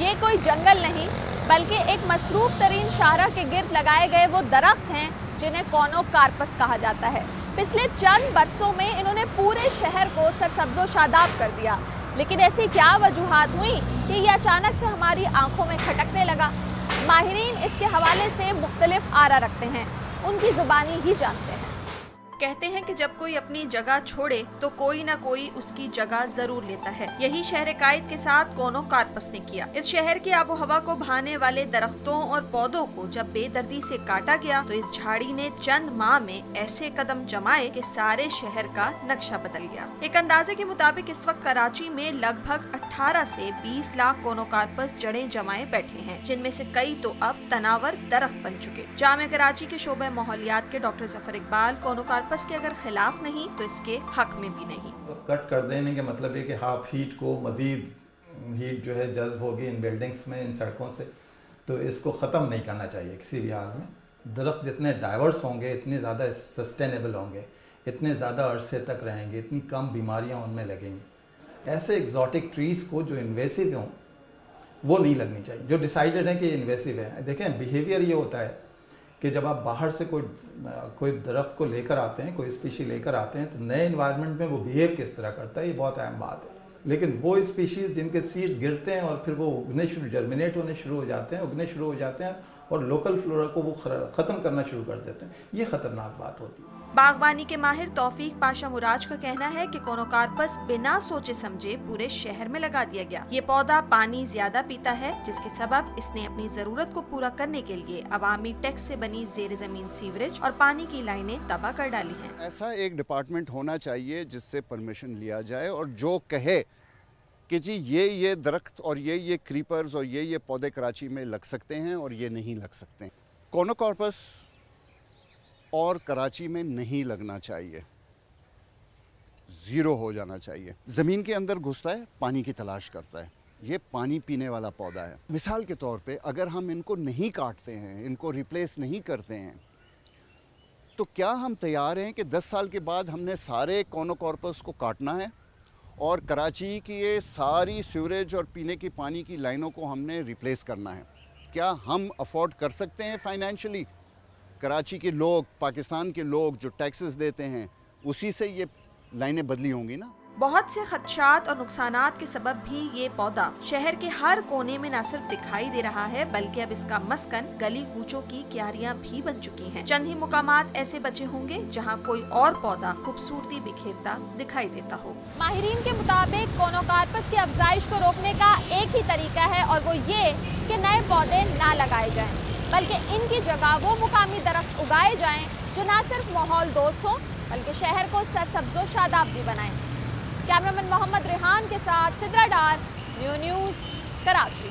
یہ کوئی جنگل نہیں بلکہ ایک مصروف ترین شاہراہ کے گرد لگائے گئے وہ درخت ہیں جنہیں کونوکارپس کہا جاتا ہے۔ پچھلے چند برسوں میں انہوں نے پورے شہر کو سرسبز و شاداب کر دیا، لیکن ایسی کیا وجوہات ہوئیں کہ یہ اچانک سے ہماری آنکھوں میں کھٹکنے لگا؟ ماہرین اس کے حوالے سے مختلف آرا رکھتے ہیں، ان کی زبانی ہی جانتے ہیں۔ کہتے ہیں کہ جب کوئی اپنی جگہ چھوڑے تو کوئی نہ کوئی اس کی جگہ ضرور لیتا ہے۔ یہی شہر قائد کے ساتھ کونوکارپس نے کیا۔ اس شہر کی آب و ہوا کو بھانے والے درختوں اور پودوں کو جب بے دردی سے کاٹا گیا تو اس جھاڑی نے چند ماہ میں ایسے قدم جمائے کہ سارے شہر کا نقشہ بدل گیا۔ ایک اندازے کے مطابق اس وقت کراچی میں لگ بھگ 18 سے 20 لاکھ کونوکارپس جڑیں جمائے بیٹھے ہیں، جن میں سے کئی تو اب تناور درخت بن چکے۔ جامعہ کراچی کے شعبہ ماحولیات کے ڈاکٹر ظفر اقبال کونوکارپس کے اگر خلاف نہیں تو اس کے حق میں بھی نہیں۔ کٹ کر دینے کا مطلب یہ کہ ہاف ہیٹ کو مزید ہیٹ جو ہے جذب ہوگی ان بلڈنگز میں، ان سڑکوں سے، تو اس کو ختم نہیں کرنا چاہیے کسی بھی حال میں۔ درخت جتنے ڈائیورس ہوں گے اتنے زیادہ سسٹینیبل ہوں گے، اتنے زیادہ عرصے تک رہیں گے، اتنی کم بیماریاں ان میں لگیں گی۔ ایسے ایگزوٹک ٹریز کو جو انویسو ہوں وہ نہیں لگنی چاہیے، جو ڈیسائیڈڈ ہے کہ انویسو ہے۔ دیکھیں بیہیویئر یہ ہوتا ہے کہ جب آپ باہر سے کوئی درخت کو لے کر آتے ہیں، کوئی اسپیشی لے کر آتے ہیں تو نئے انوائرمنٹ میں وہ بیہیو کس طرح کرتا ہے، یہ بہت اہم بات ہے۔ لیکن وہ اسپیشیز جن کے سیڈز گرتے ہیں اور پھر وہ جرمینیٹ ہونے شروع ہو جاتے ہیں، اگنے شروع ہو جاتے ہیں اور لوکل فلورا کو وہ ختم کرنا شروع کر دیتے ہیں، یہ خطرناک بات ہوتی ہے۔ باغبانی کے ماہر توفیق پاشا مراج کا کہنا ہے کہ کونوکارپس بنا سوچے سمجھے پورے شہر میں لگا دیا گیا۔ یہ پودا پانی زیادہ پیتا ہے، جس کے سبب اس نے اپنی ضرورت کو پورا کرنے کے لیے عوامی ٹیکس سے بنی زیر زمین سیوریج اور پانی کی لائنیں تباہ کر ڈالی ہیں۔ ایسا ایک ڈپارٹمنٹ ہونا چاہیے جس سے پرمیشن لیا جائے اور جو کہے کہ جی یہ درخت اور یہ کریپرز اور یہ پودے کراچی میں لگ سکتے ہیں اور یہ نہیں لگ سکتے۔ کونوکارپس اور کراچی میں نہیں لگنا چاہیے، زیرو ہو جانا چاہیے۔ زمین کے اندر گھستا ہے، پانی کی تلاش کرتا ہے، یہ پانی پینے والا پودا ہے۔ مثال کے طور پہ اگر ہم ان کو نہیں کاٹتے ہیں، ان کو ریپلیس نہیں کرتے ہیں، تو کیا ہم تیار ہیں کہ 10 سال کے بعد ہم نے سارے کونوکارپس کو کاٹنا ہے اور کراچی کی یہ ساری سیوریج اور پینے کی پانی کی لائنوں کو ہم نے ریپلیس کرنا ہے؟ کیا ہم افورڈ کر سکتے ہیں فائنینشلی؟ کراچی کے لوگ، پاکستان کے لوگ جو ٹیکسز دیتے ہیں اسی سے یہ لائنیں بدلی ہوں گی نا۔ بہت سے خدشات اور نقصانات کے سبب بھی یہ پودا شہر کے ہر کونے میں نہ صرف دکھائی دے رہا ہے بلکہ اب اس کا مسکن گلی کوچوں کی کیاریاں بھی بن چکی ہیں۔ چند ہی مقامات ایسے بچے ہوں گے جہاں کوئی اور پودا خوبصورتی بکھیرتا دکھائی دیتا ہو۔ ماہرین کے مطابق کونوکارپس کی افزائش کو روکنے کا ایک ہی طریقہ ہے اور وہ یہ کہ نئے پودے نہ لگائے جائیں بلکہ ان کی جگہ وہ مقامی درخت اگائے جائیں جو نہ صرف ماحول دوست ہوں بلکہ شہر کو سرسبز و شاداب بھی بنائیں۔ کیمرامین محمد ریحان کے ساتھ سدرا ڈار، نیو نیوز، کراچی۔